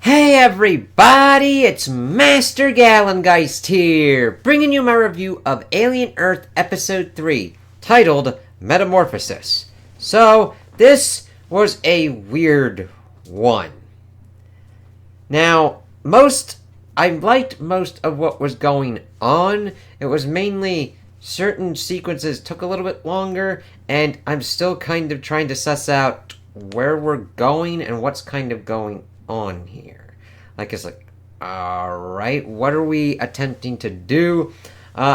Hey everybody, it's Master Gallengeist here, bringing you my review of Alien Earth Episode 3, titled Metamorphosis. So, this was a weird one. Now, I liked most of what was going on. It was mainly certain sequences took a little bit longer, and I'm still kind of trying to suss out where we're going and what's kind of going on here. It's like, alright, what are we attempting to do?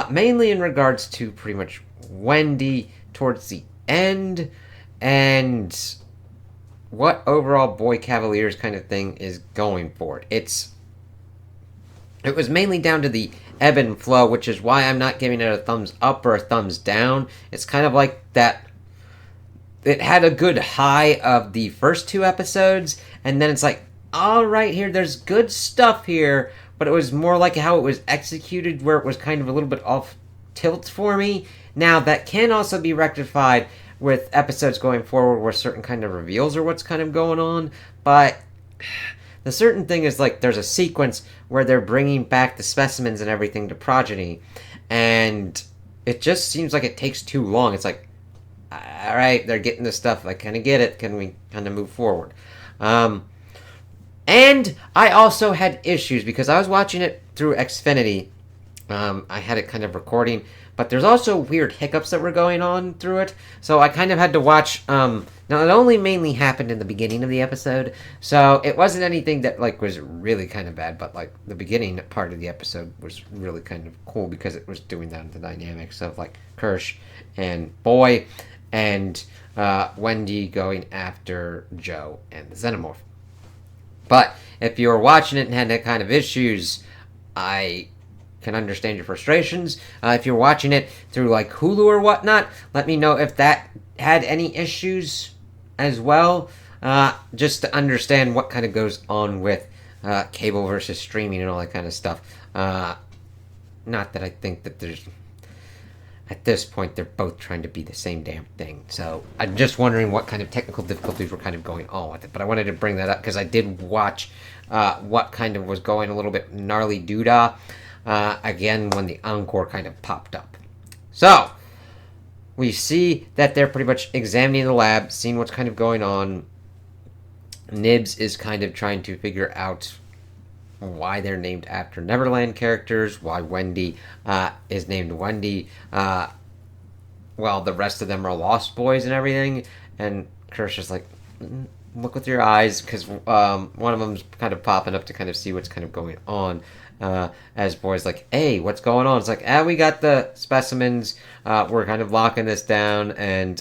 Mainly in regards to pretty much Wendy towards the end, and what overall Boy Cavaliers kind of thing is going for it. It was mainly down to the ebb and flow, which is why I'm not giving it a thumbs up or a thumbs down. It's kind of like that. It had a good high of the first two episodes, and then it's like, all right, here, there's good stuff here, but it was more like how it was executed, where it was kind of a little bit off tilt for me. Now, that can also be rectified with episodes going forward where certain kind of reveals are what's kind of going on, but the certain thing is, like, there's a sequence where they're bringing back the specimens and everything to Progeny, and it just seems like it takes too long. It's like, all right, they're getting this stuff. I kind of get it. Can we kind of move forward? And I also had issues because I was watching it through Xfinity. I had it kind of recording, but there's also weird hiccups that were going on through it. So I kind of had to watch. Now it only mainly happened in the beginning of the episode, so it wasn't anything that was really kind of bad. But the beginning part of the episode was really kind of cool because it was doing down the dynamics of Kirsch and Boy, and Wendy going after Joe and the Xenomorph. But if you were watching it and had that kind of issues, I can understand your frustrations. If you're watching it through Hulu or whatnot, let me know if that had any issues as well. Just to understand what kind of goes on with cable versus streaming and all that kind of stuff. Not that I think that there's... At this point, they're both trying to be the same damn thing. So I'm just wondering what kind of technical difficulties were kind of going on with it. But I wanted to bring that up because I did watch what kind of was going a little bit gnarly doodah again when the encore kind of popped up. So we see that they're pretty much examining the lab, seeing what's kind of going on. Nibs is kind of trying to figure out why they're named after Neverland characters, why Wendy is named Wendy, while the rest of them are Lost Boys and everything. And Kirsch is like, look with your eyes, because one of them's kind of popping up to kind of see what's kind of going on. As Boy's like, hey, what's going on? It's like, we got the specimens, we're kind of locking this down, and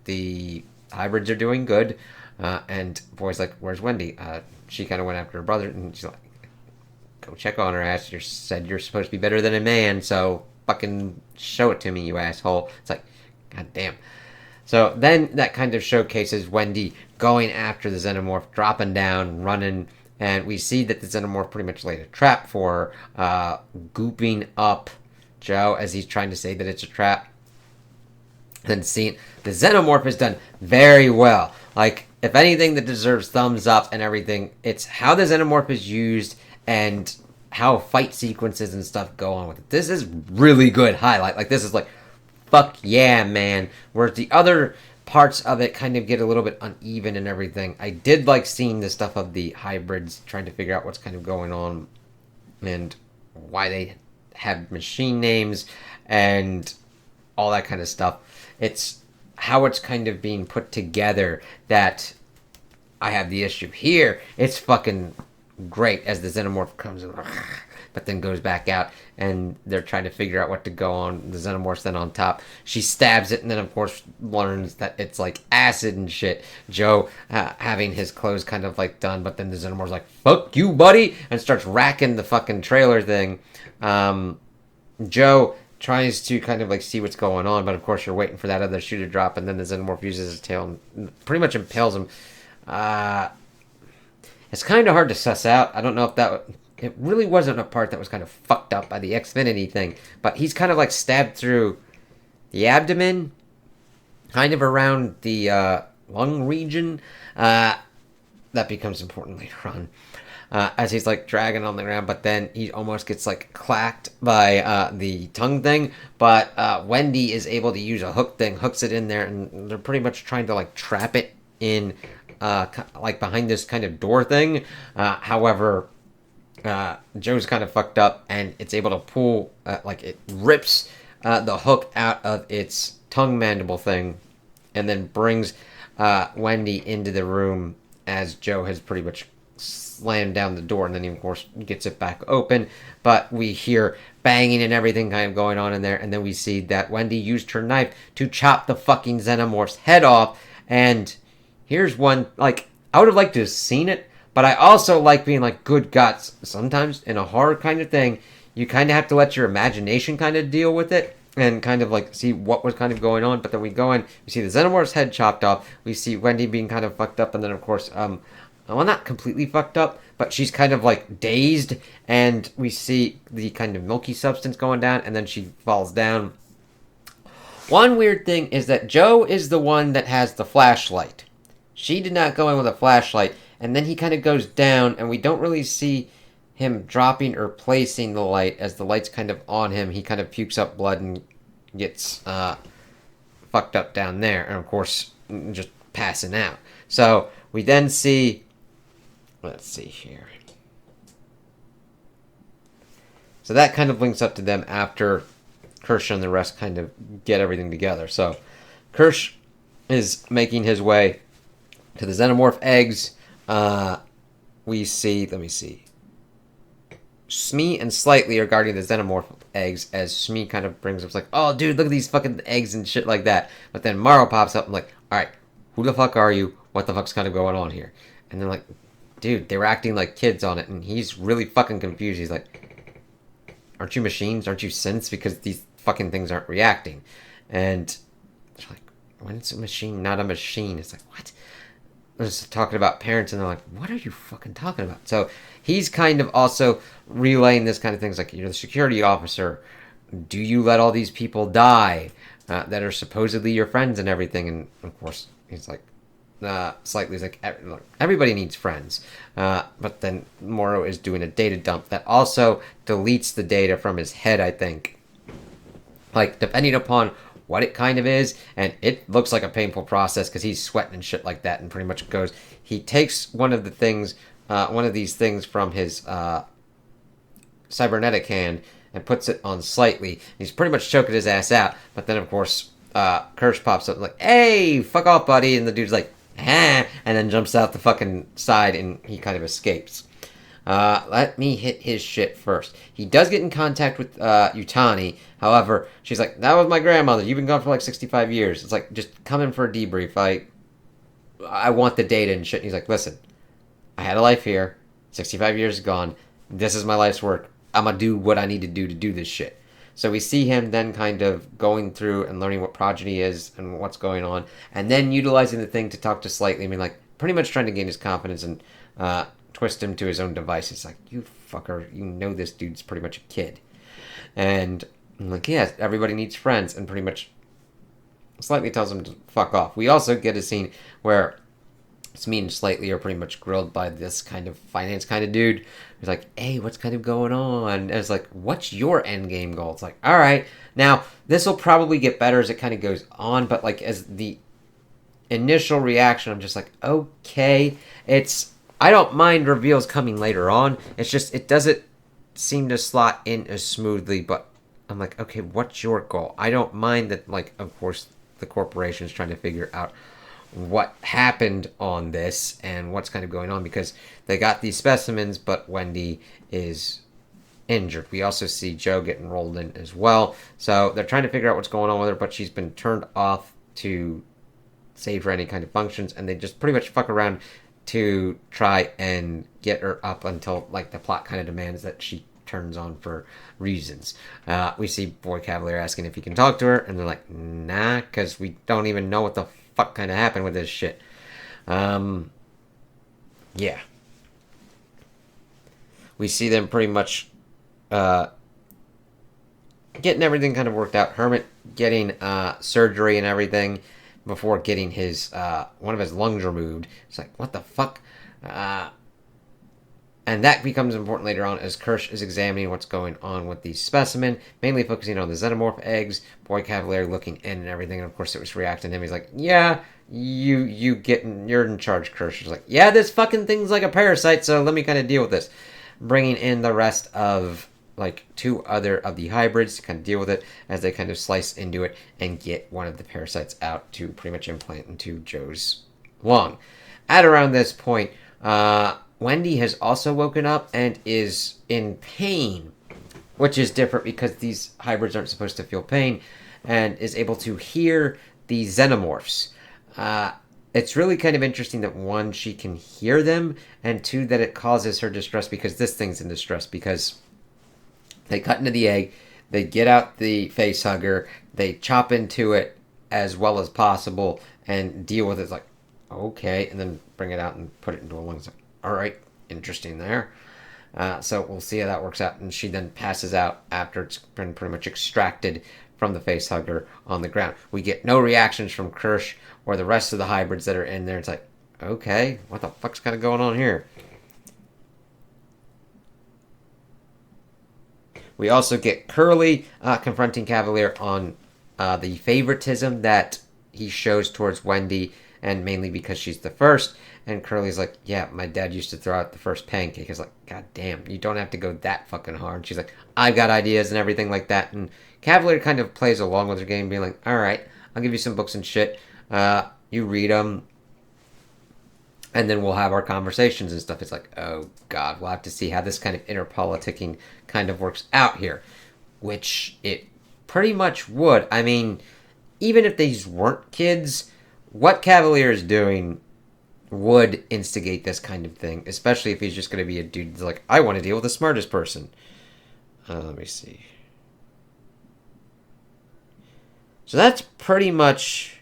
the hybrids are doing good. And Boy's like, where's Wendy? She kind of went after her brother, and she's like, go check on her ass. You said you're supposed to be better than a man, so fucking show it to me, you asshole. It's like, god damn. So then that kind of showcases Wendy going after the Xenomorph, dropping down, running, and we see that the Xenomorph pretty much laid a trap for her, gooping up Joe as he's trying to say that it's a trap. Then seeing the Xenomorph has done very well. If anything that deserves thumbs up and everything, it's how the Xenomorph is used and how fight sequences and stuff go on with it. This is really good highlight. This is fuck yeah, man. Whereas the other parts of it kind of get a little bit uneven and everything. I did like seeing the stuff of the hybrids, trying to figure out what's kind of going on and why they have machine names and all that kind of stuff. It's how it's kind of being put together that I have the issue here. It's fucking great as the Xenomorph comes in, but then goes back out, and they're trying to figure out what to go on. The Xenomorph's then on top. She stabs it, and then of course learns that it's acid and shit. Joe having his clothes kind of done, but then the Xenomorph's like, fuck you, buddy, and starts racking the fucking trailer thing. Joe tries to kind of see what's going on, but of course you're waiting for that other shoe to drop, and then the Xenomorph uses his tail and pretty much impales him. It's kind of hard to suss out. I don't know if it really wasn't a part that was kind of fucked up by the Xfinity thing, but he's kind of stabbed through the abdomen, kind of around the lung region. That becomes important later on. as he's like dragging on the ground, but then he almost gets like clacked by the tongue thing. But Wendy is able to use a hook thing, hooks it in there, and they're pretty much trying to like trap it in like behind this kind of door thing. However, Joe's kind of fucked up, and it's able to pull like it rips the hook out of its tongue mandible thing, and then brings Wendy into the room as Joe has pretty much slammed down the door, and then he of course gets it back open. But we hear banging and everything kind of going on in there, and then we see that Wendy used her knife to chop the fucking Xenomorph's head off. And here's one, like, I would have liked to have seen it, but I also like being like, good guts. Sometimes in a horror kind of thing, you kind of have to let your imagination kind of deal with it and kind of like see what was kind of going on. But then we go in, we see the Xenomorph's head chopped off, we see Wendy being kind of fucked up, and then of course, well, not completely fucked up, but she's kind of like dazed, and we see the kind of milky substance going down, and then she falls down. One weird thing is that Joe is the one that has the flashlight. She did not go in with a flashlight, and then he kind of goes down, and we don't really see him dropping or placing the light. As the light's kind of on him, he kind of pukes up blood and gets fucked up down there, and of course just passing out. So we then see, let's see here, so that kind of links up to them after Kirsch and the rest kind of get everything together. So Kirsch is making his way to the Xenomorph eggs. We see, let me see, Smee and Slightly are guarding the Xenomorph eggs, as Smee kind of brings up, like, oh dude, look at these fucking eggs and shit like that. But then Morrow pops up and like, alright, who the fuck are you? What the fuck's kind of going on here? And they're like, dude, they were acting like kids on it, and he's really fucking confused. He's like, aren't you machines? Aren't you synths? Because these fucking things aren't reacting. And they're like, when it's a machine, not a machine. It's like, what? They're just talking about parents, and they're like, what are you fucking talking about? So he's kind of also relaying this kind of things, like, you're the security officer. Do you let all these people die that are supposedly your friends and everything? And of course, he's like, Slightly like, everybody needs friends. But then Morrow is doing a data dump that also deletes the data from his head, I think. Like, depending upon what it kind of is, and it looks like a painful process because he's sweating and shit like that, and pretty much goes, he takes one of these things from his cybernetic hand and puts it on Slightly. He's pretty much choking his ass out, but then of course Kirsch pops up like, hey, fuck off, buddy, and the dude's like, ah, and then jumps out the fucking side, and he kind of escapes. Let me hit his shit first. He does get in contact with Yutani. However, she's like, that was my grandmother. You've been gone for like 65 years. It's like, just come in for a debrief. I want the data and shit. And he's like, listen, I had a life here. 65 years gone. This is my life's work. I'm going to do what I need to do this shit. So we see him then kind of going through and learning what progeny is and what's going on. And then utilizing the thing to talk to Slightly. I mean, like, pretty much trying to gain his confidence and twist him to his own device. It's like, you fucker, you know this dude's pretty much a kid. And I'm like, yes, everybody needs friends, and pretty much Slightly tells him to fuck off. We also get a scene where Smee and Slightly are pretty much grilled by this kind of finance kind of dude. He's like, hey, what's kind of going on? And it's like, what's your end game goal? It's like, all right, now this will probably get better as it kind of goes on, but like as the initial reaction, I'm just like, okay, I don't mind reveals coming later on. It's just, it doesn't seem to slot in as smoothly, but I'm like, okay, what's your goal? I don't mind that, like, of course, the corporation's trying to figure out what happened on this and what's kind of going on, because they got these specimens, but Wendy is injured. We also see Joe getting rolled in as well. So they're trying to figure out what's going on with her, but she's been turned off to save her any kind of functions, and they just pretty much fuck around to try and get her up until, like, the plot kind of demands that she turns on for reasons. We see Boy Cavalier asking if he can talk to her, and they're like, nah, because we don't even know what the fuck kind of happened with this shit. Yeah. We see them pretty much getting everything kind of worked out. Hermit getting surgery and everything before getting his one of his lungs removed. It's like, what the fuck? And that becomes important later on as Kirsch is examining what's going on with the specimen, mainly focusing on the xenomorph eggs. Boy Cavalier looking in and everything, and of course it was reacting to him. He's like, "Yeah, you're in charge." Kirsch is like, "Yeah, this fucking thing's like a parasite, so let me kind of deal with this." Bringing in the rest of like 2 other of the hybrids to kind of deal with it as they kind of slice into it and get one of the parasites out to pretty much implant into Joe's lung. At around this point, Wendy has also woken up and is in pain, which is different because these hybrids aren't supposed to feel pain, and is able to hear the xenomorphs. It's really kind of interesting that 1, she can hear them, and 2, that it causes her distress because this thing's in distress because they cut into the egg, they get out the face hugger, they chop into it as well as possible and deal with it. It's like, okay, and then bring it out and put it into a lung. It's like, all right, interesting there. So we'll see how that works out. And she then passes out after it's been pretty much extracted from the face hugger on the ground. We get no reactions from Kirsch or the rest of the hybrids that are in there. It's like, okay, what the fuck's kind of going on here? We also get Curly confronting Cavalier on the favoritism that he shows towards Wendy, and mainly because she's the first. And Curly's like, yeah, my dad used to throw out the first pancake. It's like, god damn, you don't have to go that fucking hard. She's like, I've got ideas and everything like that. And Cavalier kind of plays along with her game, being like, all right, I'll give you some books and shit. You read them, and then we'll have our conversations and stuff. It's like, oh god, we'll have to see how this kind of inner politicking kind of works out here. Which it pretty much would. I mean, even if these weren't kids, what Cavalier is doing would instigate this kind of thing, especially if he's just going to be a dude that's like, I want to deal with the smartest person. Let me see. So that's pretty much...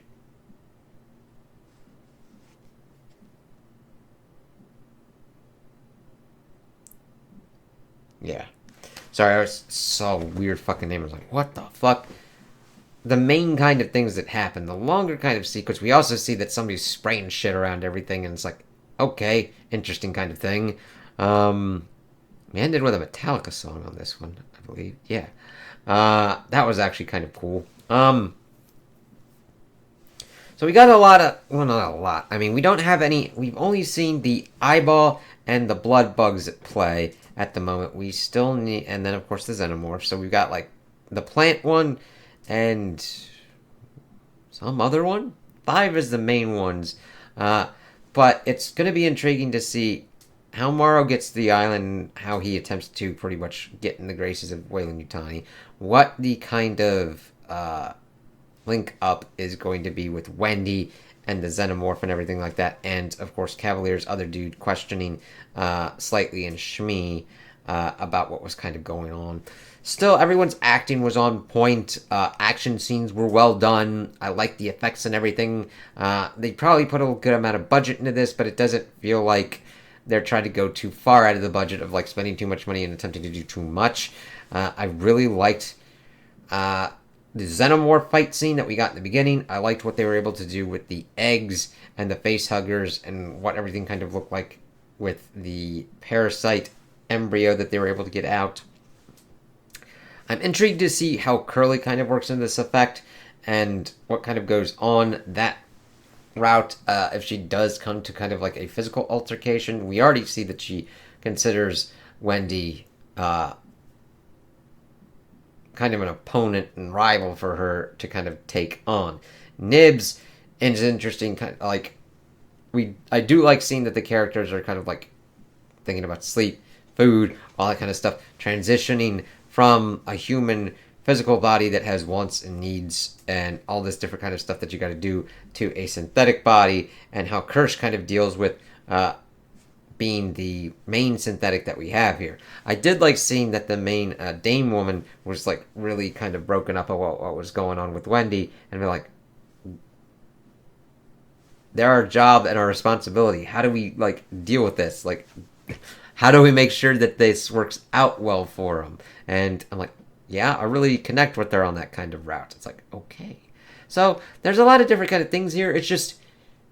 yeah. Sorry, I saw a weird fucking name. I was like, what the fuck? The main kind of things that happen, the longer kind of sequence, we also see that somebody's spraying shit around everything, and it's like, okay, interesting kind of thing. We ended with a Metallica song on this one, I believe. Yeah. That was actually kind of cool. So we got a lot of, well, not a lot. I mean, we don't have any, we've only seen the eyeball and the blood bugs at play at the moment. We still need, and then of course the xenomorph. So we've got like the plant one, and some other one. 5 is the main ones. But it's going to be intriguing to see how Morrow gets to the island, how he attempts to pretty much get in the graces of Weyland-Yutani, what the kind of link up is going to be with Wendy and the xenomorph and everything like that, and of course Cavalier's other dude questioning Slightly and Shmi about what was kind of going on. Still, everyone's acting was on point. Action scenes were well done. I like the effects and everything. They probably put a good amount of budget into this, but it doesn't feel like they're trying to go too far out of the budget of like spending too much money and attempting to do too much. I really liked the xenomorph fight scene that we got in the beginning. I liked what they were able to do with the eggs and the face huggers and what everything kind of looked like with the parasite embryo that they were able to get out. I'm intrigued to see how Curly kind of works in this effect and what kind of goes on that route. If she does come to kind of like a physical altercation, we already see that she considers Wendy kind of an opponent and rival for her to kind of take on. Nibs is interesting, kind of like I do like seeing that the characters are kind of like thinking about sleep, food, all that kind of stuff, transitioning from a human physical body that has wants and needs and all this different kind of stuff that you got to do to a synthetic body, and how Kirsch kind of deals with being the main synthetic that we have here. I did like seeing that the main Dame woman was like really kind of broken up about what was going on with Wendy, and we're like, they're our job and our responsibility. How do we like deal with this? Like, how do we make sure that this works out well for them? And I'm like, yeah, I really connect with her on that kind of route. It's like, okay. So there's a lot of different kind of things here. It's just,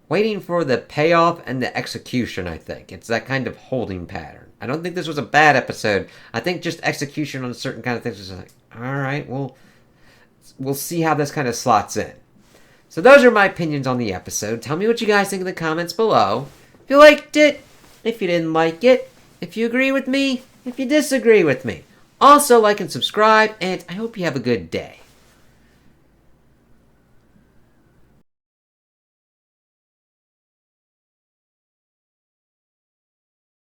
waiting for the payoff and the execution, I think. It's that kind of holding pattern. I don't think this was a bad episode. I think just execution on certain kind of things was like, alright, we'll see how this kind of slots in. So those are my opinions on the episode. Tell me what you guys think in the comments below. If you liked it, if you didn't like it, if you agree with me, if you disagree with me. Also, like and subscribe, and I hope you have a good day.